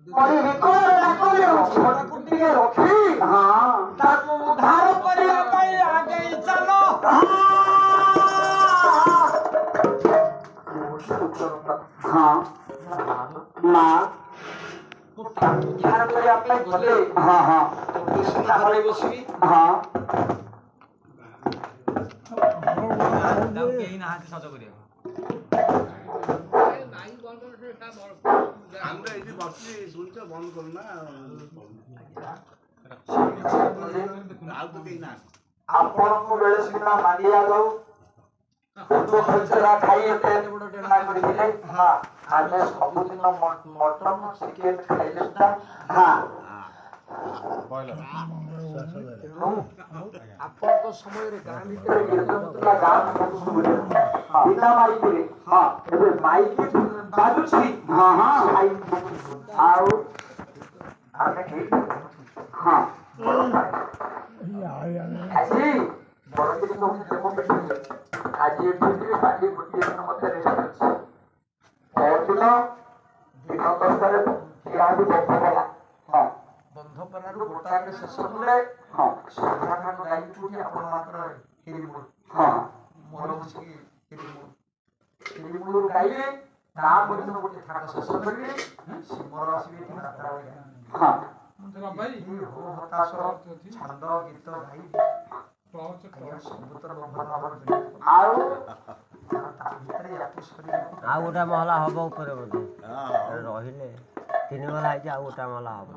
ପରି ବିକଳରେ ଡାକରେ ଝିଅଟାକୁ ଟିକେ ରଖି ତାକୁ ଉଦ୍ଧାର କରିବା ପାଇଁ ଆଗେଇ ଚାଲ। ମା ଉଦ୍ଧାର କରିବା ପାଇଁ ଗଲେ ସିଧା ଘରେ ବସିବି। କେହି ନାହାନ୍ତି ସଜ କରିବାକୁ। আমরা এই যে বসছি শুনছো বন্ধ করো না ଆଉ ତ କେହି ନାହାନ୍ତି। ଆପଣଙ୍କୁ ବେଳେ ସିନା ମାଣ୍ଡିଆ ଦଉ ଖର୍ଚ୍ଚରା ଖାଇ ଏତେ ବଡ଼ ଟେଣା କରିଥିଲେ। ଆମେ ସବୁଦିନ ମଟନ ଚିକେନ ଖାଇଲେ ସୁଦ୍ଧା ଆପଣଙ୍କ ସମୟରେ ଗାଁ ଭିତରେ କୀର୍ତ୍ତନ ଗାଁ ବିନା ମାଇକିରେ ଏବେ ମାଇକି ବାଜୁଛି। ଆଉ ଆମେ ଆଜି ଆଜି ଏଠି କାଲି ଗୋଟିଏ ଦିନ ମଧ୍ୟରେ ଅଛି। ପରଦିନ ଦିନ 10ଟାରେ ଇହାଦି ବନ୍ଧ କଲା। ବନ୍ଧ କଲାରୁ ଗୋଟାକେ ଶେଷ କଲେ ସନ୍ଧ୍ୟାଖାନ ଗାଈ ଉଠି ଆପଣମାନଙ୍କର ହିରିମୂଳ ମୋର ବସିକି ହିରିମୂଳରୁ ଗାଇଲେ ତା ପରଦିନ ଗୋଟେ ଥାକ ଶେଷ କରିଲେ ସିମର ଆସିବେ ଏଠି ଯାତ୍ରା ହତାଶ ଛାନ୍ଦ ଗୀତ ଗାଇ ଆଉ ଗୋଟା ମହଲା ହବ ଉପରେ ବୋଧେ ରହିଲେ 3 ମହଲା ହେଇଛି ଆଉ ଗୋଟା ମହଲା ହବ।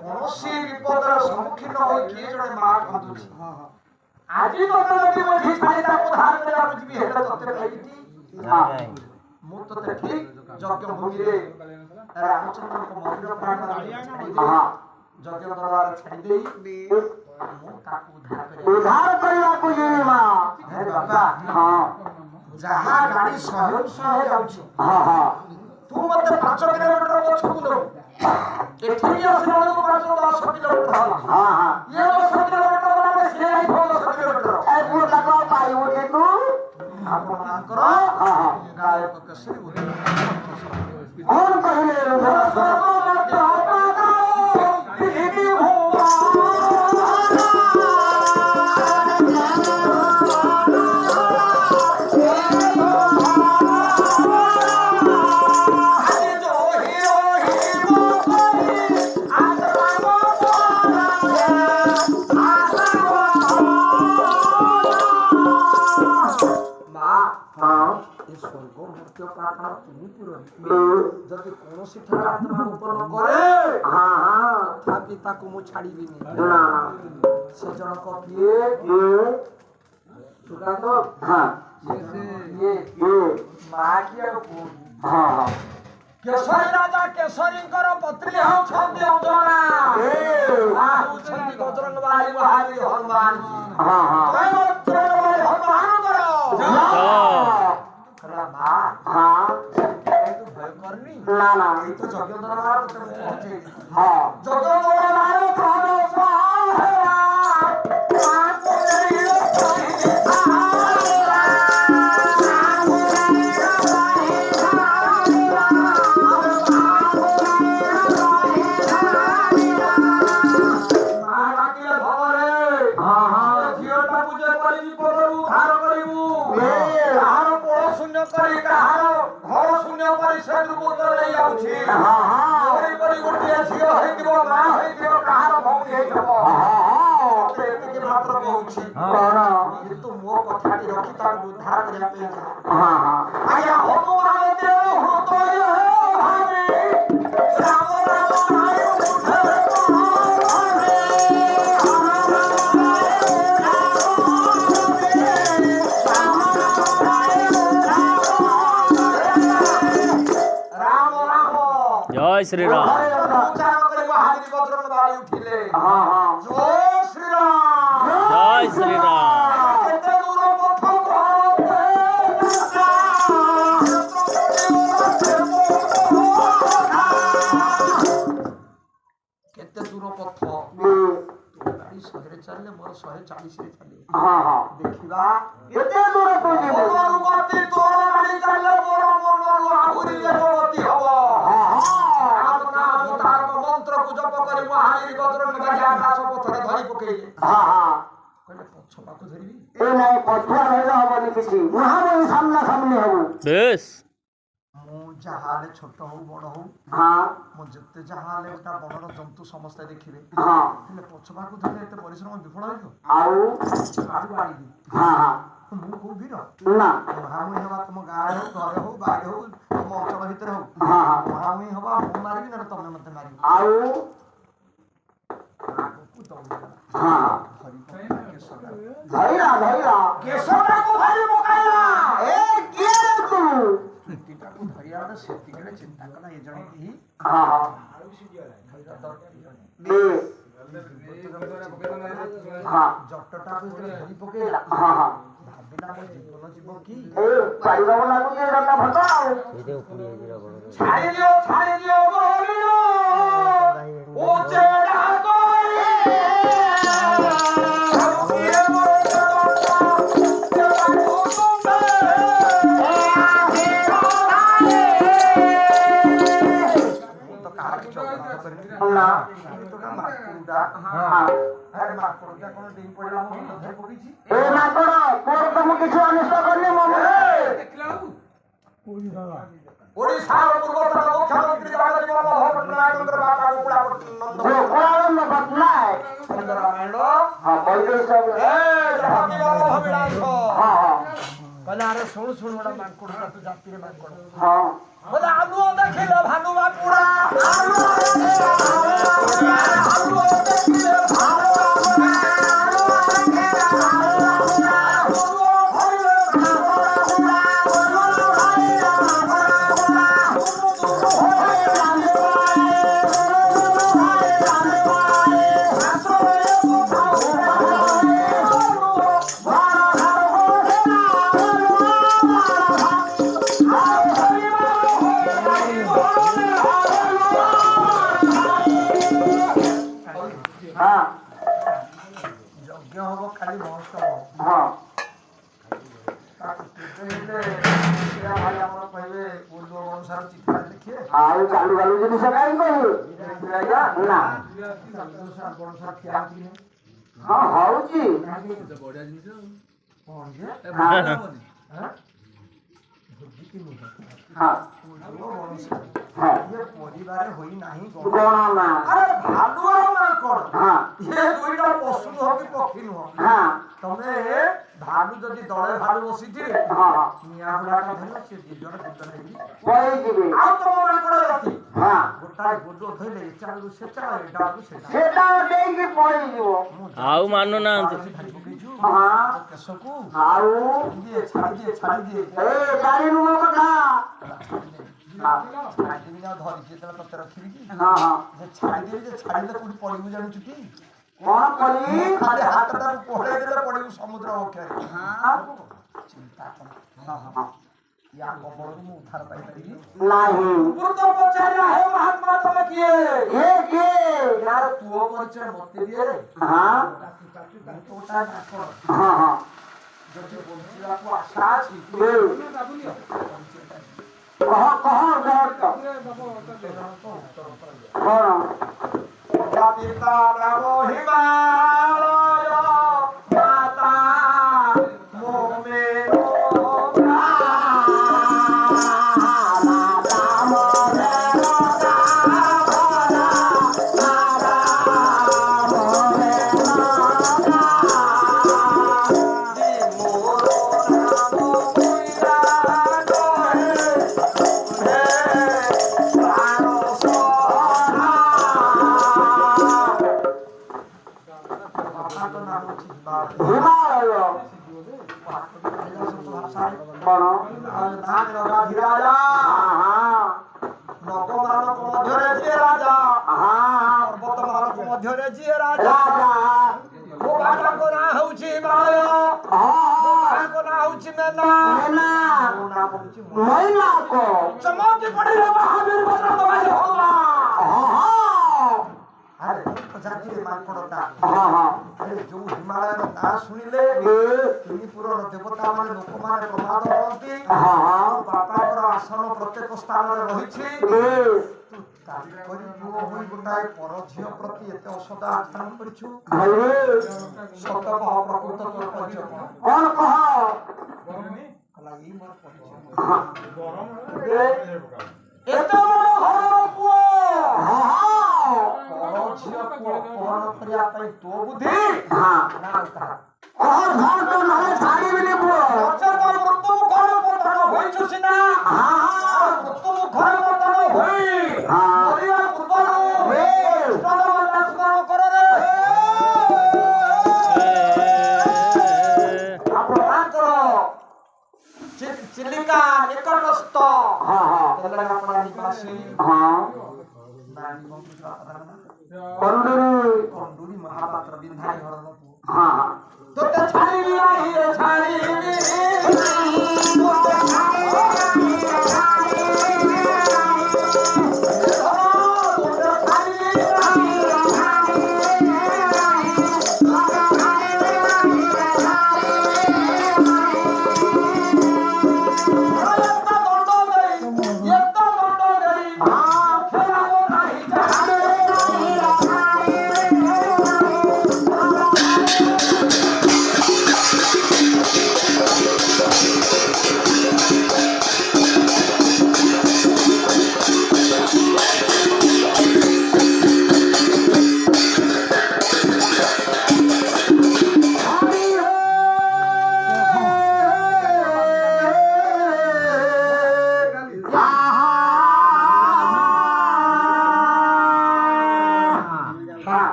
କୌଣସି ବିପଦର ସମ୍ମୁଖୀନ ହୋଇ କିଏ ଜଣେ ମା କାନ୍ଦୁଛି। ଆଜି ତତେ ଯଦି ମୁଁ ଏଠି ଛାଡ଼ି ତାକୁ ଉଦ୍ଧାର କରିବାକୁ ଯିବି ହେଲେ ତତେ କହିବି ମୁଁ ତତେ ଠିକ ଯଜ୍ଞ ଭୂମିରେ ରାମଚନ୍ଦ୍ରଙ୍କ ମନ୍ଦିର ପ୍ରାଙ୍ଗଣରେ ଯଜ୍ଞ ଦରବାର ଛାଡ଼ି ଦେଇ ମୁଁ ତାକୁ ଉଦ୍ଧାର କରିବାକୁ ଯିବି। ମା ବାପା ଯାହା ଗାଡ଼ି 100 ଯାଉଛି ତୁ ମତେ 5 କିଲୋମିଟର ପଛକୁ ନେବୁ। ଏଠିକି ଆସିଲା ବେଳକୁ 5-10 କିଲୋମିଟର ହେଲା। ଇଏ 10 କିଲୋମିଟର ଗଲାବେଳେ ସିଏ ଯାଇଥିବ 10 କିଲୋମିଟର। ପାଇବୁନି ତୁ ଆପଣମାନଙ୍କର ଗାୟକ କେଶରୀ କଣ କହିଲେ ଯଦି କୌଣସି ଗୋପନ କରେ ତଥାପି ତାକୁ ମୁଁ ଛାଡ଼ିବିନି। ସେ ଜଣକ କିଏ କେଶରୀ ରାଜା କେଶରୀଙ୍କର ପତ୍ନୀ ହେଉଛନ୍ତି ଅଞ୍ଜନା। ବଜରଙ୍ଗ ବାଲି ବାହାରି ହନୁମାନ କିନ୍ତୁ ମୋ କଥାଟି ରଖି ତାକୁ ଉଦ୍ଧାର କରିବା ପାଇଁ ଆଜ୍ଞା जय श्री राम। जय श्री राम। 140 ରେ ଚାଲିବ ହଁ ହଁ ଦେଖିବା ଏତେ ଦୂର ତୁ ଯିବୁ ମୋର ଗତି ତୋର ଗାଡ଼ି ଚାଲିଲେ ମୋର ମନରୁ ଆହୁରି ଗତି ହବ ତାର ମନ୍ତ୍ରକୁ ଜପ କରି ମହାବୀର ବଜରଙ୍ଗ ବାଲି ଆକାଶ ପଥରେ ଧରି ପକେଇଲେ ହଁ ହଁ କହିଲେ ପଛ ପାଖ ଧରିବି ଏ ନାଇଁ ପଛୁଆ ରହିଲେ ହବନି କିଛି ମହାବଳୀ ସାମ୍ନା ସାମ୍ନି ହବୁ ବେଶ ମୁଁ ଯାହାହେଲେ ଛୋଟ ହଉ ବଡ ହଉ ହଁ ମୁଁ ଯେତେ ଯାହାହେଲେ ଗୋଟେ ବଣର ଜନ୍ତୁ ସମସ୍ତେ ଦେଖିବେ ହଁ ହେଲେ ପଛ ପାଖକୁ ଧରିଲେ ଏତେ ପରିଶ୍ରମ ବିଫଳ ହେଇଯିବ ଆଉ ଆଗକୁ ଆଣିବି ହଁ ହଁ ମୁଁ କୋଉ ବୀର ନା ମହାମୁହିଁ ହବା ତମ ଗାଁରେ ହଉ ଘରେ ହଉ ବାଇରେ ହଉ ତମ ଅଞ୍ଚଳ ଭିତରେ ହଉ ହଁ ହଁ ମହାମୁହିଁ ହବା ମୁଁ ମାରିବି ନା ତମେ ମତେ ମାରିବ ଆଉ ଆଗକୁ ଦୌଡ଼ିଗଲା ହଁ ଧରି ପକେଇଲା କେଶଟା ଧଇଲା ଧଇଲା କେଶଟାକୁ ଧରି ପକାଇଲା ଏ କିଏ ତୁ ଚୁଟିଟାକୁ ଧରିବା ବେଳେ ସେତିକିରେ ଚିନ୍ତା କଲା ଏ ଜଣେ କେହି ହଁ ହଁ ବେଶ ହଁ ଜଟଟାକୁ ଯେତେବେଳେ ଧରି ପକେଇଲା ହଁ ହଁ ଭାବିଲା ମୋ ଜୀବନ ଯିବ କି ଏ ପାରିବାକୁ ଲାଗୁଛି ଏଟା ଭଲ ଆଉ ସେଇଟା ଉପରେ ହେଇଯିବ ବଡ଼ ଛାଡ଼ି ଦିଅ ଗହଳିର ଓ ଚେଡ଼ା କରି କିଏ ମୋର ଦେବତା ଦେବାକୁ ତୁମେ ତ କାହାର କିଛି ଅପରାଧ କରିନି ନା তোটা মাকুড়া ହଁ আরে মাকুড়া কোন ডিম পড়লা মো ধরে পড়িছি ଏ ମାଙ୍କଡ ତୋର ତ ମୁଁ କିଛି ଅନିଷ୍ଟ କରିନି ମୋ ওড়িশার পূর্বতন মুখ্যমন্ত্রী জগদীব মহাপট্টনায়কଙ୍କର ବାପା କୁକୁଡ଼ା ଗୋକୁଳାଳନ ପଟ୍ଟନାୟକ ରାମାୟଣ ହଁ କହିଦେଇ ସବୁ ଏ ଯାହାକି ବଲ୍ଲଭ ବିଳାସ ହଁ ହଁ କହିଲେ ଆରେ ଶୁଣୁ ଗୋଟେ ମାଙ୍କଡ ତୁ ଜାତିରେ ମାଙ୍କଡ ହଁ ବୋଲେ ଆଲୁଅ ଦେଖିଲେ ଭାନୁ ବାପୁଡା ଆଲୁଅ ଦେଖିଲେ ଭାନୁ ହଁ ଯଜ୍ଞ ହବ ଖାଲି ମହୋତ୍ସବ ହଁ ଭାଇ ଆମର କହିବେ ପୂର୍ବ ଅନୁସାର ଚିଠା ଦେଖିବେ ଆଉ ଚାଲୁ ଚାଲୁ ଜିନିଷ କାହିଁ କହିବୁ ନା ହଁ ହଉଛି ହଁ ହଁ ପରିବାର ହୋଇ ନାହିଁ ଗଣନା ଆରେ ଭାଲୁ ଆଉ ମାଙ୍କଡ ହଁ ଇଏ ଦୁଇଟା ପଶୁ ନୁହଁ କି ପକ୍ଷୀ ନୁହଁ ହଁ ତମେ ଭାଲୁ ଯଦି ଦଳେ ଭାଲୁ ବସିଥିବେ ହଁ ହଁ ନିଆଁ ଗୁଡାକ ଧରିବ ସେ ଦି ଜଣ ହେଇକି ପଳେଇଯିବେ ଆଉ ତମ ମାଙ୍କଡ ଜାତି ହଁ ଗୋଟାଏ ଗୋଦ ଧଇଲେ ଏ ଚାଳରୁ ସେ ଚାଳ ଏଟା ବେଳକୁ ସେଟା ସେଟା ଦେଇକି ପଳେଇଯିବ ଆଉ ମାନୁନାହାନ୍ତି ଛାଡି ପକେଇଛୁ ହଁ କେଶକୁ ଆଉ ଛାଡିଦିଏ ଏ ଜାଣିନୁ ମୋ କଥା ଛାଡ଼ିଦେବି ଆଉ ଧରିଛି ଯେତେବେଳେ ତତେ ରଖିବି କି ହଁ ହଁ ଯେ ଛାଡ଼ିଦେବି ଯେ ଛାଡ଼ିଲେ କୋଉଠି ପଡିବୁ ଜାଣିଛୁ କି କଣ କରିବି ଖାଲି ହାତଟାକୁ ପହଳେଇ ଦେଲେ ପଡିବୁ ସମୁଦ୍ର ବକ୍ଷରେ ଚିନ୍ତା କର ୟା କବଳରୁ ମୁଁ ଉଦ୍ଧାର ପାଇପାରିବି ନାହିଁ ବୃଦ୍ଧ ପଚାରିଲା ହେ ମହାତ୍ମା ତମେ କିଏ କିଏ ୟାର ପୁଅ ପରିଚୟ ମତେ ଦିଏ ହଁ ମୁଁ ତ ଗୋଟାଏ ମାଙ୍କଡ ହଁ ହଁ ଯଦି ବଞ୍ଚିବାକୁ ଆଶା ଅଛି କହ କହ କହ କଣ ପିତା ରାମ ହିମାଳୟ ମାତା ମୋମେର ହିମାଳୟ କଣ ରାଜା ନଗମାନଙ୍କ ମଧ୍ୟରେ ଯିଏ ରାଜା ପର୍ବତମାନଙ୍କ ମଧ୍ୟରେ ଯିଏ ରାଜା ମୋ ବାପାଙ୍କ ନାଁ ହେଉଛି ହିମାଳୟ ମୋ ମାଙ୍କ ନାଁ ହେଉଛି ମେନା ମୋ ନାଁ ହେଉଛି ଚମକି ପଡ଼ିଲେ ମହାବୀର ବଜରଙ୍ଗ ବାଲି ହଲୁମା ଆରେ ଜାଣିଥିବେ ମାଙ୍କଡଟା ହଁ ହଁ ଯୋଉ ହିମାଳୟର ନାଁ ଶୁଣିଲେ ତିନିପୁରର ଦେବତା ମାନେ ଲୋକମାନେ ପ୍ରମାଦ କରନ୍ତି ହଁ ହଁ ବାପାଙ୍କର ଆସନ ପ୍ରତ୍ୟେକ ସ୍ଥାନରେ ରହିଛି ଗୋଟାଏ ପର ଝିଅ ପ୍ରତି ଏତେ ଔଷଧ ଆଖ୍ୟାନ କରିଛୁ ସତ କହ ପ୍ରକୃତ ତୋର ପରିଚୟ କଣ କହ ଏତେ ବଡ ଘରର ପୁଅ ପର ଝିଅକୁ ଅପହରଣ କରିବା ପାଇଁ ତୋ ବୁଦ୍ଧି ନା ଛାଡ଼ିବିନି ପୁଅ ମୃତ୍ୟୁ ମୁଖରେ ପତନ ହୋଇଛୁ ସିନା ମୃତ୍ୟୁ ମୁଖରେ ପତନ ହୋଇ ମରିବା ପୂର୍ବରୁ ସ୍ମରଣ କର ରେ ଆପଣଙ୍କର ଚିଲିକା ନିକଟସ୍ଥ ତେଲେଙ୍ଗାନା ନିବାସୀ କଣ୍ଡୁରୀ ମହାପାତ୍ର ବିନ୍ଧାଇ ଘରର ପୁଅ ତୋତେ ଛାଡ଼ିବି ନାହିଁ ରେ ଛାଡ଼ିବି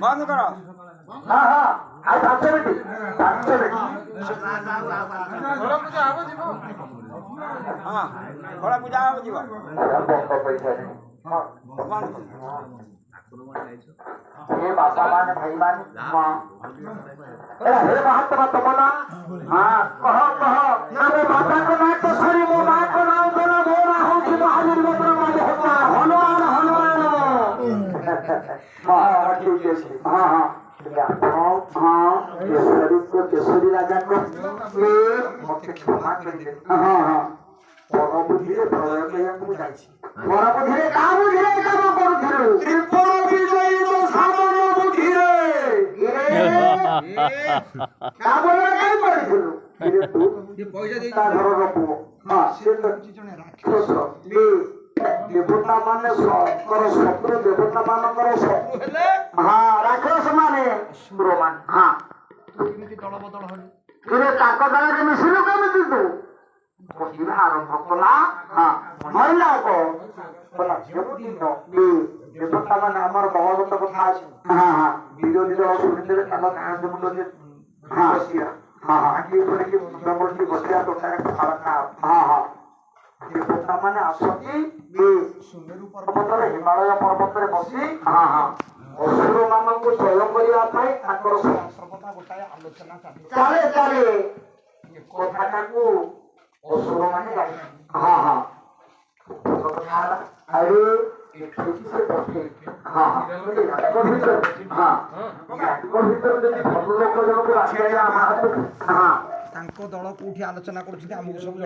ବନ୍ଦ କର ଆଉ 5 ମିନିଟ୍ ଘୋଡ଼ା ପୂଜା ହବ ଯିବ ବାପା ମାନେ ଭାଇ ମାନେ ହେ ମହାତ୍ମା ତମ ନା କହ କହ ନା ମୋ ବାପାଙ୍କ ନାଁ କେଶରୀ ମୋ ମାଙ୍କ ନାଁ ଧର ମୋ ନାଁ ହଉଛି ମହାବୀର ହନୁମାନ ହନୁମାନ ଠିକ ଅଛି କେଶରୀ ରାଜାଙ୍କ ମତେ କ୍ଷମା କରିଦେବେ ପର ବୁଦ୍ଧିରେ ପ୍ରଳୟ କରିବାକୁ ମୁଁ ଯାଇଛି ପର ବୁଦ୍ଧିରେ କାହା ବୁଦ୍ଧିରେ କାମ କରୁଥିଲୁ ତ୍ରିପୁର ବିଜୟୀର ସାମନ ବୁଦ୍ଧିରେ କାମରେ କାହିଁ କରିଥିଲୁ ତା ଘରର ପୁଅ ସେ ଜଣେ ରାକ୍ଷସ ଦେବତା ମାନେ ଶତ୍ରୁ ଦେବତା ମାନଙ୍କର ଶତ୍ରୁ ହେଲେ ରାକ୍ଷସ ମାନେ ଅସୁର ମାନେ କେମିତି ଦଳ ବଦଳ ହେଲେ ତାଙ୍କ ଦଳରେ ମିଶିଲୁ କେମିତି ତୁ କହିବା ଆରମ୍ଭ କଲା ମହିଳା ଦେବତା ମାନେ ଆମର ଭଗବତ କଥା ଅଛି ବିରୋଧୀ ଦଳ ଶୁଣିଦେବେ ତାଙ୍କ ଗାଁ ମୁଣ୍ଡ ବସିବା ଟୋଟାରେ ଦେବତା ମାନେ ଆସନ୍ତି ସୁମେରୁ ପର୍ବତରେ ହିମାଳୟ ପର୍ବତରେ ବସି ଅସୁର ମାନଙ୍କୁ ଜୟ କରିବା ପାଇଁ ତାଙ୍କର ସର୍ବଦା ଗୋଟାଏ ଆଲୋଚନା ଚାଲେ ଚାଲେ କଥାଟାକୁ ଅସୁର ମାନେ ତାଙ୍କ ଦଳ କୋଉଠି ଆଲୋଚନା କରୁଛନ୍ତି ଆମକୁ ସବୁ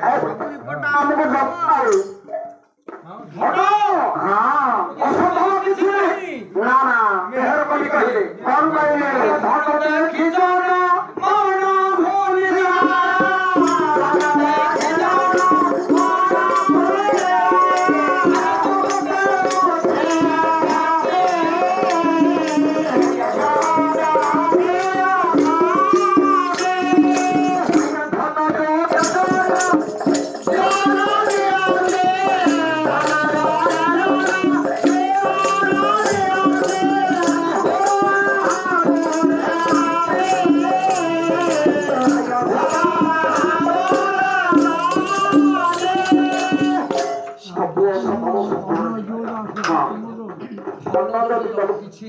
ମନ ଯଦି କିଛି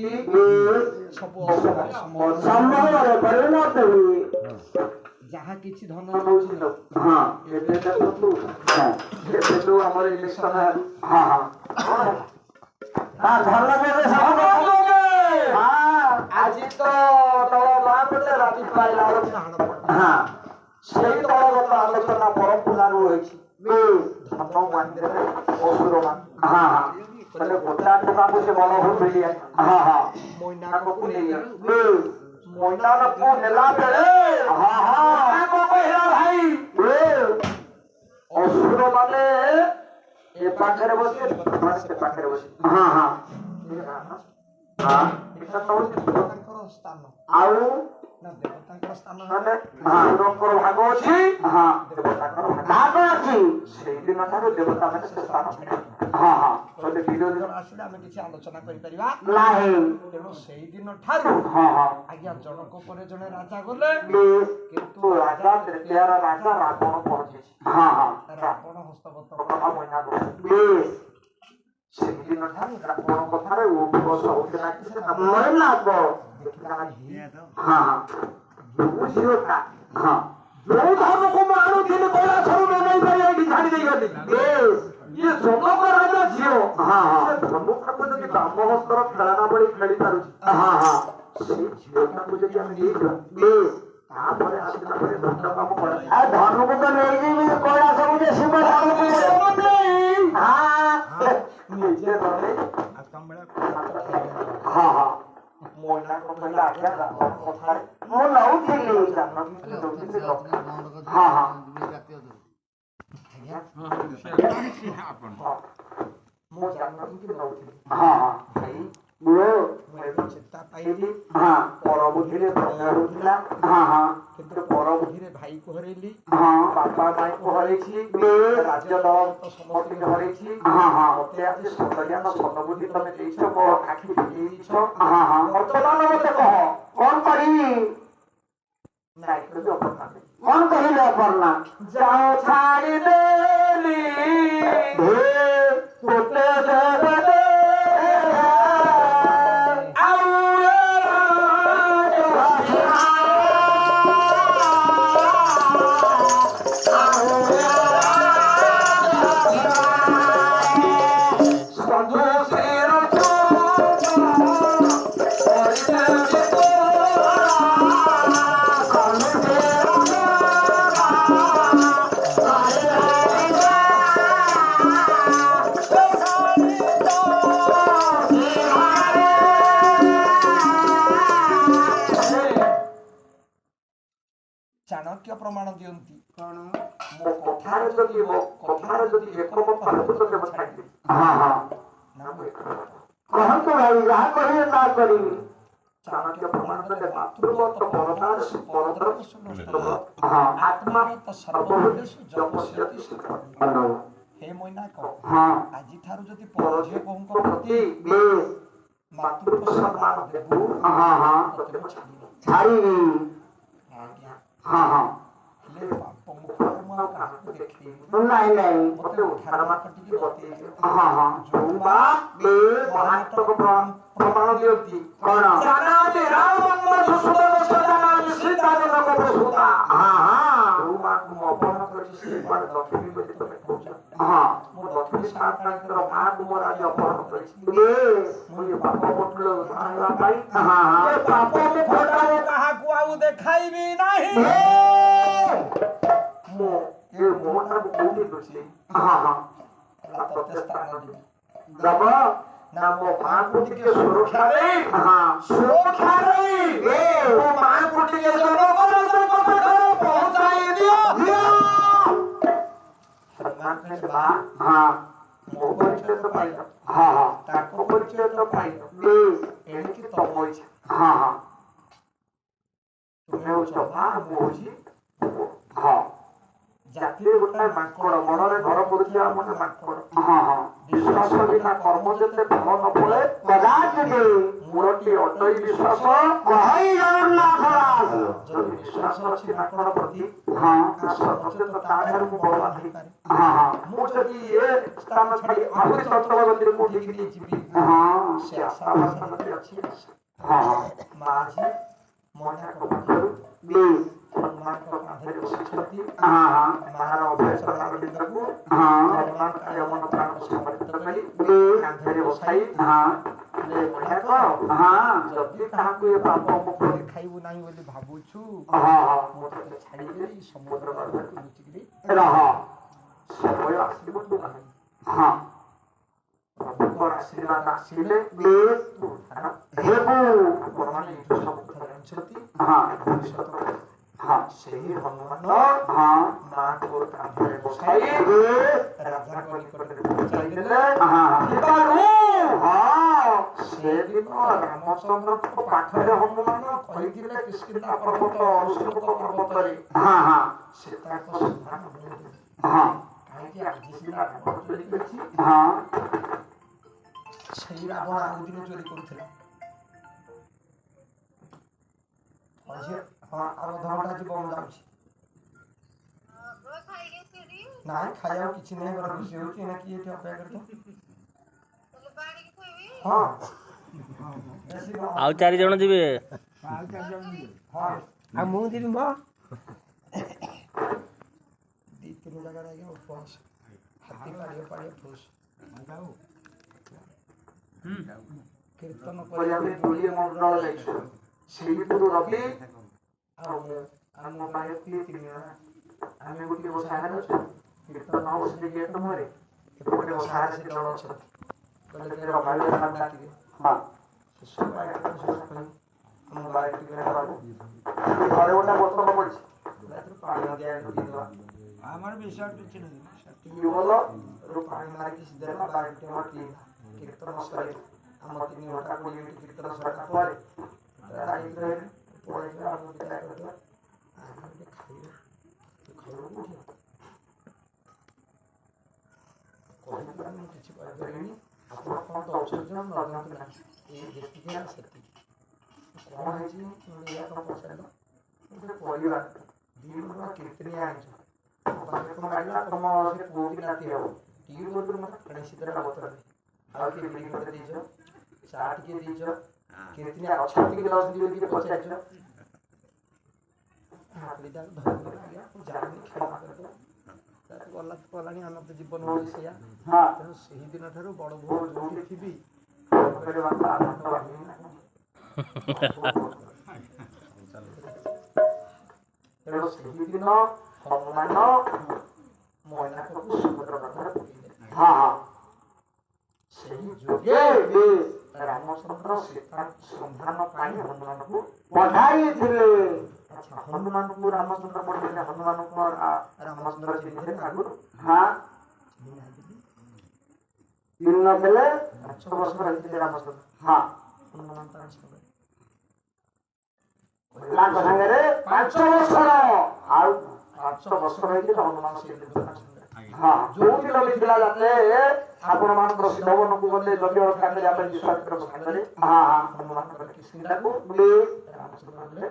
ସବୁ ସମ୍ଭବରେ ପରିଣତ ହୁଏ ଯାହା କିଛି ଧନ ନଉଛି ହଁ ଏବେ ଦେଖନ୍ତୁ ଏବେ ଯୋଉ ଆମର ଇଲେକ୍ସନ ଧନ ଦେବେ ସବୁ ଆଜି ତ ଦଳ ବାପଟେ ରାତି ପାଇଲା ହଁ ସେଇ ଦଳଗତ ଆଲୋଚନା ପରମ୍ପରାରୁ ହୋଇଛି ଧନ ମାଣ୍ଡରେ ଅସୁର ମାନେ ଗୋଟା ଟଙ୍କାକୁ ସେ ବଳ ହଉ ମିଳିଆ ମଇନାକୁ ନେଇ ମଇନାକୁ ନେଲା ବେଳେ ଭାଇ ଅସୁର ମାନେ ଏ ପାଖରେ ବସି ସେ ପାଖରେ ବସି ଦେବତାଙ୍କର ସ୍ଥାନ ଆଉ ଦେବତାଙ୍କର ସ୍ଥାନ ମାନେ ଅସୁରଙ୍କର ଭାଗ ଅଛି ଦେବତାଙ୍କର ଭାଗ ଅଛି ସେଇଦିନ ଠାରୁ ଦେବତା ମାନେ ସେ ସ୍ଥାନ ଯଦି ବିରୋଧୀ ଦଳ ଆସିଲେ ଆମେ କିଛି ଆଲୋଚନା କରିପାରିବା ନାହିଁ ତେଣୁ ସେଇଦିନ ଠାରୁ ଆଜ୍ଞା ଜଣକ ପରେ ଜଣେ ରାଜା ଗଲେ କିନ୍ତୁ ରାଜା ତୃତୀୟାର ରାଜା ରାବଣ ପହଞ୍ଚିଛି ରାବଣ ହସ୍ତଗତ ମଇନା ସେଇଦିନ ଠାରୁ ରାବଣ କଥାରେ ଉଦ୍ଘୋଷ ହଉଥିଲା କି ସେ ମଇନା ଝିଅଟା ଯୋଉ ଧର୍ମକୁ ମୁଁ ଆଣୁଥିଲି କୈଳାସରୁ ନେଇ ଏଇଠି ଛାଡ଼ି ଦେଇଗଲି ଇଏ ଜନକ ରାଜା ଝିଅ ସେ ଧନୁଠାକୁ ଯଦି ବାମହସ୍ତର ଖେଳନା ଭଳି ଖେଳି ପାରୁଛି ସେଇ ଝିଅଟାକୁ ଯଦି ଆମେ ନେଇଯିବା ତାପରେ ଆସିଲା ପରେ ଦଣ୍ଡ କାମ କରେ ଧନୁକୁ ତ ନେଇଯିବି କୈଳାସକୁ ଯେ ଶିବ ନିଜେ ଧରେ ମଇନା କହିଲା ଆଜ୍ଞା ରାବଣ କଥାରେ ମୁଁ ନଉଥିଲି ମୁଁ ଜାଣିନଥିଲି ନଉଥିଲି ଚିନ୍ତା ପାଇଲି ପରବୁଦ୍ଧିରେ ହଉଥିଲା କିନ୍ତୁ ପରବୁଦ୍ଧିରେ ଭାଇକୁ ହରେଇଲି ବାପା ମାଇକୁ ହରେଇଛି ରାଜ୍ୟ ଦଳ ସମସ୍ତଙ୍କୁ ହରେଇଛି ମତେ ଆଜି ସତଜ୍ଞାନ ସତବୁଦ୍ଧି ତମେ ଦେଇଛ ଆଖି ଦେଇଛ ବର୍ତ୍ତମାନ ମତେ କହ କଣ କରିବି କଣ କହିଲେ ଅପର୍ଣ୍ଣା ଯାଅ ଛାଡ଼ିଦେଲି ଚାଣକ୍ୟ ପ୍ରମାଣ ଦିଅନ୍ତି କଣ ମୋ କଥାରେ ଯଦି ଏକମତ ହେବୁ ତ ଦେବ ଛାଡ଼ିବି କହନ୍ତୁ ଭାଇ ଯାହା କହିବେ ତା କରିବି ଚାଣକ୍ୟ ପ୍ରମାଣ ଦେଲେ ମାତୃବତ ଆତ୍ମା ସର୍ବଭୂତେଷୁ ଜପସ୍ୟତି ହେ ମଇନାକ ଆଜିଠାରୁ ଯଦି ପରଝିଅ ବୋହୂଙ୍କ ପ୍ରତି ମାତୃ ସମ୍ମାନ ଦେବୁ ତତେ ମୁଁ ଛାଡ଼ିବି ଆଜ୍ଞା ହେଲେ ବାପ ମୁଖରେ ମୁଁ ଆଉ କାହାକୁ ଦେଖେଇବି ନାଇଁ ମତେ ଉଦ୍ଧାର ମାର୍ଗ ଟିକେ ବତେଇଦିଅ ଯୋଉ ବା ମହାତ୍ମକ ପ୍ରମାଣ ଦିଅନ୍ତି କଣ ଜାନାତି ରାମ ମଧୁସୂଦନ ସଜାନାତି ସୀତା ଜନକ ପ୍ରସୂତା ଯୋଉ ମାକୁ ମୁଁ ଅପହରଣ କରିଛି ସେ ମାର ଲକ୍ଷ୍ମୀ ବୋଲି ତମେ କହୁଛ ମୁଁ ଲକ୍ଷ୍ମୀ ସାନ୍ତାଣୀଙ୍କର ମାକୁ ମୋର ଆଜି ଅପହରଣ କରିଛି ମୁଁ ଏ ପାପ ପଟୁଳ ଉଦ୍ଧାର ପାଇଁ ଏ ପାପ ମୁଖଟାରେ କାହାକୁ ଆଉ ଦେଖାଇବି ନାହିଁ ମୁଁ ଏ ମୋହଟାକୁ କୋଉଠି ଲୁଚି ତତେ ସ୍ଥାନ ଦେବ ନା ମୋ ମାକୁ ଟିକେ ସୁରକ୍ଷା ଦେଇ ମୋ ମାକୁ ଟିକେ ପହଞ୍ଚାଇ ଦିଅ ମୋ ପରିଚୟ ତ ପାଇଲ ତାଙ୍କ ପରିଚୟ ତ ପାଇଲ ଏଣିକି ତମ ଇଚ୍ଛା ତୁମେ ହଉଛ ମା ମୁଁ ହଉଛି ଜାତିରେ ଗୋଟାଏ ମାଙ୍କଡ ବଣରେ ଘର କରୁଥିବା ମାନେ ମାଙ୍କଡ ବିଶ୍ୱାସ ବିନା କର୍ମ ଯେତେ ଫଳ ନ ଫଳେ କଦାଚିତ ମୁଁ ମୂଳଟି ଅଟଇ ବିଶ୍ୱାସ କହଇ ଜଗନ୍ନାଥ ଦାସ। ଯଦି ବିଶ୍ୱାସ ଅଛି ଠାକୁର ପ୍ରତି ହଁ ସଚେତ ତାଠାରୁ ମୁଁ ବଳବାନ ହେଇପାରେ। ହଁ ହଁ ମୁଁ ଯଦି ଏ ସ୍ଥାନ ଛାଡ଼ି ଆହୁରି ଚଞ୍ଚଳ ଗତିରେ କୋଉଠିକି ନେଇ ଯିବି ହଁ ସେ ଆଶା ବାସନାରେ ଅଛି ଆଶା। ହଁ ମା ଆଜି ମଇନାକ ପାଖରୁ ବେଶ ହନୁମାନଙ୍କ କାନ୍ଧରେ ବସିଛନ୍ତି। ହଁ ହଁ ମାର ଅଭ୍ୟାସ ବାଳବୃନ୍ଦକୁ ହଁ ହନୁମାନ କାୟ ମନ ପ୍ରାଣ ସମର୍ପିତ କରି ବେଶ କାନ୍ଧରେ ବସାଇ ହଁ ରେ ମଇନାକ ହଁ ଯଦି କାହାକୁ ଏ ପାପ ମୁଖ ଦେଖାଇବୁ ନାହିଁ ବୋଲି ଭାବୁଛୁ ହଁ ହଁ ମୁଁ ତତେ ଛାଡ଼ିଦେବି ସମୁଦ୍ର ଗର୍ଭରେ ତୁ ଲୁଚିକିରି ରହ ସମୟ ଆସିବ ତୁ ବାହାରିବୁ। ହଁ ପ୍ରଭୁଙ୍କର ଆଶୀର୍ବାଦ ଆସିଲେ ବେଶ ତୁ ଉଦ୍ଧାର ହେବୁ ଆପଣମାନେ ଏଇଠୁ ସବୁ କଥା ଜାଣିଛନ୍ତି। ହଁ ଭବିଷ୍ୟତ ହଁ ସେହି ହନୁମାନ ହଁ ମାଙ୍କୁ କାନ୍ଧରେ ବସାଇ ବେଶ ରାଜାଙ୍କ ନିକଟରେ ପହଞ୍ଚାଇ ଦେଲେ। ହଁ ଥିବାରୁ ହଁ ସେଦିନ ରାମଚନ୍ଦ୍ରଙ୍କ ପାଖରେ ହନୁମାନ କହିଥିଲେ କିଷ୍କିନ୍ଧା ପର୍ବତ ଅରୁଷଲୋକ ପର୍ବତରେ ହଁ ହଁ ସୀତାଙ୍କ ସନ୍ଧାନ ମିଳିଲେ। ହଁ କାହିଁକି ଆଜି ସିନା ରାବଣ ଚୋରି କରିଛି ହଁ ସେଇ ରାବଣ ଆଉ ଦିନ ଚୋରି କରୁଥିଲା। ହଁ ଆଉ ଅଧଘଣ୍ଟା ଯିବ ମୁଁ ଯାଉଛି। ନାଇଁ ଖାଇବାକୁ କିଛି ନାହିଁ ଘରେ ରୋଷେଇ ହଉଛି ଏଇନା କିଏ ଏଠି ଅପେକ୍ଷା କରିଥିବ। ହଁ ବେଶୀ ନ- ଆଉ 4 ଜଣ ଯିବେ। ହଁ ଆଉ ମୁଁ ଯିବି ମ 2-3 ଜାଗାରେ ଆଜ୍ଞା ଉପବାସ ହାତୀ ପାଡ଼ିବ ଠୋସ୍ କୀର୍ତ୍ତନ କରିବା ପାଇଁ 2 ମଣ୍ଡଳ ଯାଇଛୁ। ସେଇଥିରୁ ରବି ଆଉ ମୁଁ ଆମ ବାଇକ 3 ଜଣ ଆମେ ଗୋଟିଏ ବସାରେ ଅଛୁ। କୀର୍ତ୍ତନ ହବ ସେ ଗେଟ ମୁହଁରେ ଏପଟେ ବସାରେ ସେ ଦଳ ଅଛନ୍ତି। କହିଲେ ଯେ ରବାଳି ବାହାରୁ ଡାକିବେ ହଁ ସବୁ ଆଇଟମ ସବୁ କହିବୁ ଆମ ବାଇକ ଟିକେ ନେବାକୁ ଘରେ ଗୋଟେ ବୋତଲ ପଡିଛି ଏଥିରୁ ପାଣି ଦିଆ ପିଇଦେବା। ଆମର ବିଷୟ କିଛି ନାହିଁ। ଟିକେ ଭଲ ରୁ ପାଣି ମାରିକି ଦେଲା ବାଇକଟି ଆମର ପିଇଲା। କୀର୍ତ୍ତନ ସରିଲା ଆମ 3 ଘଣ୍ଟା 20 ମିନିଟ୍ କୀର୍ତ୍ତନ ସରିଲା ପରେ ରାଗିକି ରହିଲେ ପଳେଇଯିବା ଆମକୁ ବିଦାୟ କରିଦେବା। ଆମେ ଟିକେ ଖାଇବା ତୁ ଖାଇବୁ କୋଉଠି କହିପାରିବି ମୁଁ କିଛି କହିପାରିବିନି। ଆପଣ କ'ଣ ଦଉଛନ୍ତି ନ ଦିଅନ୍ତୁ ନାହିଁ ଏଇ ଯେତିକି ହେଲା ସେତିକି କ'ଣ ହେଇଛି ଏଇଆ କ'ଣ ପଚାରିଲ ଗୋଟେ ପରିବାର 2 ଟଙ୍କା କୀର୍ତ୍ତନିଆ ଆଣିଛ ବାଇକ ମାରିଲା ତମ ସେ ପୁଅ କି ନାତି ହବ ଟିକେ କରିକି ମୋତେ ପାଣି ଶୀତଳ ବୋତଲ ଆଉ କିଏ ବିଡ଼ି ଖଣ୍ଡେ ଦେଇଛ ଚା ଟିକେ ଦେଇଛ କୀର୍ତ୍ତନିଆ ଅଛନ୍ତି କି ଅଛନ୍ତି ବୋଲି କିଏ ପଚାରିଛ ହାତଟା ଧରିଦେଲା ଆଜ୍ଞା ମୁଁ ଜାଣିନି କ୍ଷମା କରିଦେବ ଗଲା ଗଲାଣି ଆମର ତ ଜୀବନ ହେଉଛି ସେଇଆ। ହଁ ତେଣୁ ସେହିଦିନ ଠାରୁ ବଡ଼ ଭୋର ଯୋଉଠି ଥିବି କହିଲେ ବାପା ଆନନ୍ଦ ବାହିନୀ ନା ତେଣୁ ସେହିଦିନ ହନୁମାନ ମଇନାକକୁ ସମୁଦ୍ର ପାଖରେ ପକେଇଲେ। ହଁ ହଁ ସେହି ଯୋଗେ ରାମଚନ୍ଦ୍ର ସୀତା ସନ୍ଧାନ ପାଇଁ ହନୁମାନଙ୍କୁ ପଠାଇଥିଲେ ଆଚ୍ଛା ହନୁମାନଙ୍କୁ ରାମଚନ୍ଦ୍ର ପଠେଇଲେ ହନୁମାନଙ୍କୁ ରାମଚନ୍ଦ୍ର ଚିହ୍ନିଥିଲେ ଆଗରୁ ହଁ ଦିନ ଦେଲେ 5 ବର୍ଷ ରହିଥିଲେ ରାମଚନ୍ଦ୍ର ହଁ ହନୁମାନ ତାଙ୍କ ସାଙ୍ଗରେ ତାଙ୍କ ସାଙ୍ଗରେ 5 ବର୍ଷର ଆଉ 5 ବର୍ଷ ରହିଥିଲେ ହନୁମାନ ସେଇ ତାଙ୍କ ସାଙ୍ଗରେ ହଁ ଯୋଉଠି ରହିଥିଲା ଯାତେ ଆପଣ ମାନଙ୍କର ଶିଳବନକୁ ଗଲେ ଯଜ୍ଞ ରକ୍ଷା କରିବା ପାଇଁ ବିଶ୍ୱାମିତ୍ରଙ୍କ ସାଙ୍ଗରେ ହଁ ହଁ ହନୁମାନ ଗଲେ କିଷ୍କିନ୍ଧାକୁ ବେଶ ରାମଚନ୍ଦ୍ର ଗଲେ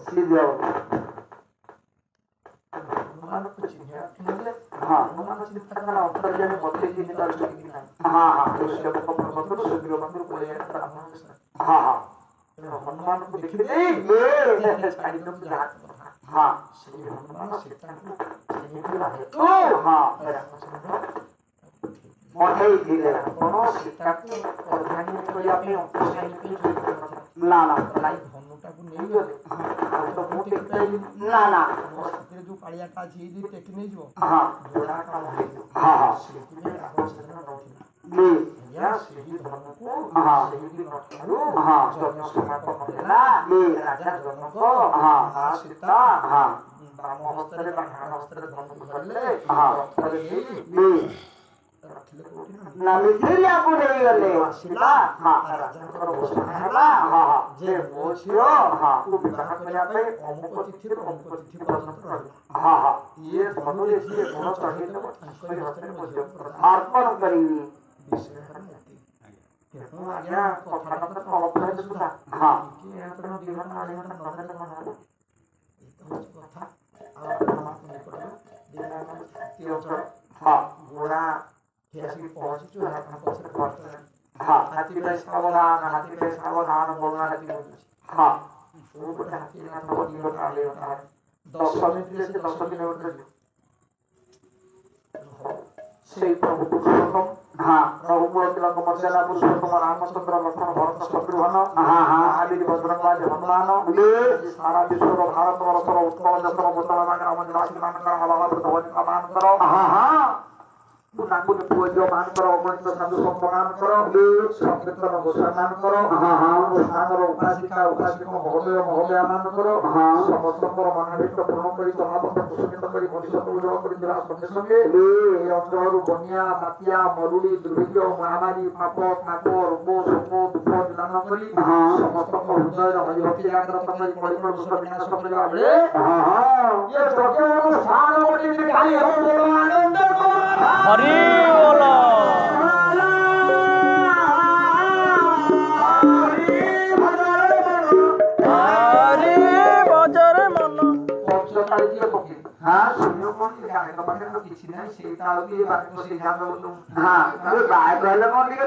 ସିଦ୍ଧ ହନୁମାନଙ୍କୁ ଚିହ୍ନିବାକୁ ହେଲେ ହଁ ହନୁମାନ ଚିନ୍ତା କଲା ଅନ୍ତର୍ଯାମୀ ମୋତେ ଚିହ୍ନି ପାରୁଛନ୍ତି କି ନାହିଁ ହଁ ହଁ ଋଷ୍ୟମୁଖ ପର୍ବତରୁ ସୂର୍ଯ୍ୟ ପାଖରୁ ପଳେଇ ଆସିଲା ରାବଣ ଦେଶରେ। ହଁ ହଁ ତେଣୁ ହନୁମାନଙ୍କୁ ଦେଖିଦେଇ ଛାଡ଼ିଦିଅନ୍ତୁ ଯାହା କଥା ହଁ ସେଇ ହନୁମାନ ସୀତାଙ୍କୁ ଚିହ୍ନିଥିବା ହେତୁ ହଁ ରାମଚନ୍ଦ୍ର ପଠେଇଥିଲେ ରାବଣ ସୀତାକୁ ଅର୍ଦ୍ଧାଙ୍ଗିନୀ କରିବା ପାଇଁ ଅନ୍ତଃସାୟୀ ପାଇଁ ଚୋରି କରିନଥିଲା। ନା ନା ନାଇଁ ଧନୁଟାକୁ ନେଇଗଲେ ଆଉ ତ ମୁଁ ଟେକି ପାରିବିନି ନା ନା ମୋ ସାଥିରେ ଯୋଉ କାଳିଆଟା ଅଛି ଏଇ ଯଦି ଟେକି ନେଇଯିବ ହଁ ଯୋଡ଼ା କାମ ହେଇଯିବ ହଁ ହଁ ସେଇଥିପାଇଁ ରାବଣ ସେଦିନ ନଉଥିଲା ବେଶ ଆଜ୍ଞା ସେହି ଧନୁକୁ ହଁ ସେହି ଦିନ ଠାରୁ ହଁ ଯଜ୍ଞ ସମାପନ ହେଲା। ବେଶ ରାଜା ଜନକ ହଁ ମା ସୀତା ହଁ ବାମ ହସ୍ତରେ ବା ଡାହାଣ ହସ୍ତରେ ଧନୁକୁ ଧରିଲେ ହଁ ରଥରେ ନେଇ ବେଶ ରଖିଲେ କୋଉଠି ନା ମିଥିରିଆକୁ ନେଇଗଲେ ଆସିଲା ହଁ ରାଜାଙ୍କର ଘୋଷଣା ହେଲା ହଁ ହଁ ଯେ ମୋ ଝିଅ ହଁ କୁ ବିବାହ କରିବା ପାଇଁ ଅମୁକ ତିଥିରୁ ଅମୁକ ତିଥି ପର୍ଯ୍ୟନ୍ତ ରହିଲା। ହଁ ହଁ ଇଏ ଧନୁରେ ଯିଏ ଗୁଣ ଚଢ଼େଇଦେବ ତାଙ୍କରି ହସ୍ତରେ ମୋ ଝିଅକୁ ପ୍ରଦାନ ଅର୍ପଣ କରିବି ବିଷୟ ହେଲା ଏତିକି। ମୁଁ ଆଜ୍ଞା କଥାଟା ତ ଅଳ୍ପ ସୁଧା ହଁ ଟିକେ ଆପଣ 2 ଘଣ୍ଟା 2.5 ଘଣ୍ଟା ନଦେଲେ କଣ ହବ ଏତ ହଉଛି କଥା ଆଉ ଆପଣଙ୍କ ନିକଟରୁ ଦିନ ଆମର ଛାତି ଅଞ୍ଚଳ ହଁ ଗୋଡ଼ା ଆସିକି ପହଞ୍ଚିଛୁ ଆପଣ ପଛରେ କଷ୍ଟ ହଁ ହାତୀ ପାଇଁ ସାବଧାନ ବରୁଣା ହାତୀ ବଢୁଛି ହଁ କୋଉ ଗୋଟେ ହାତୀ ନା ଥବ 2 ଘଣ୍ଟା 2.5 ଘଣ୍ଟା 10 ମିନିଟରେ ସେ 10 କିଲୋମିଟର ଯିବ ସେଇ ପ୍ରଭୁ ପୁରୁଷୋତ୍ତମ ହଁ ପ୍ରଭୁ କୁଳତିଲକ ମର୍ଯାଦା ପୁରୁଷୋତ୍ତମ ରାମଚନ୍ଦ୍ର ଲକ୍ଷ୍ମଣ ଭରତ ଶତ୍ରୁଘ୍ନ ହଁ ହଁ ମହାବୀର ବଜରଙ୍ଗବାଦୀ ହନୁମାନ ସାରା ବିଶ୍ୱର ଭାରତ ବର୍ଷର ଉତ୍କଳ ଦେଶର ବୋତଳ ଗ୍ରାମ ନିବାସୀ ମାନଙ୍କର ମହାଭାରତ ମାନଙ୍କର ହଁ ହଁ ତାଙ୍କୁ ପୁଅ ଝିଅ ମାନଙ୍କର ଅଗଣିତ ସାଧୁ ସନ୍ଥ ମାନଙ୍କର ସଂକୀର୍ତ୍ତନ ଘୋଷା ମାନଙ୍କର ହଁ ହଁ ସ୍ଥାନର ଉପାସିକା ଉପାସିକ ମହୋଦୟ ମହୋଦୟା ମାନଙ୍କର ହଁ ସମସ୍ତଙ୍କର ମନୋଭୀଷ୍ଟ ପୂରଣ କରି ଜମାବତ କୁସୁମିତ କରି ଭବିଷ୍ୟତ ଉଜ୍ଜଳ କରିଥିବା ସଙ୍ଗେ ସଙ୍ଗେ ଏହି ଅଞ୍ଚଳରୁ ବନ୍ୟା ବାତ୍ୟା ମରୁଡ଼ି ଦୁର୍ଭିକ୍ଷ ମହାମାରୀ ପାପ ତାପ ରୋଗ ଶୋକ ଦୁଃଖ ନିଦାନ କରି ହଁ ସମସ୍ତଙ୍କ ହୃଦୟରେ ହରିଭକ୍ତି ଜାଗ୍ରତ କରି କଳିକଳ ଦୋଷ ବିନାଶ କରିବା ବେଳେ ହଁ ହଁ ये छोटे अनुष्ठान कोटि दिखाई हो बोलो आनंद हरि बोलो हरि भजरे मन ପଞ୍ଚତାଳି କିଏ ପକେଇ ଶୂନ୍ୟ କଣ ଗାଁର ପାଖରେ ତ କିଛି ନାହିଁ ସେଇଟା ଆଉ କିଏ ବାକ୍ୟ ସେଇ ଧ୍ୟାନ ହଁ ବାହା କହିଲେ କଣ ଟିକେ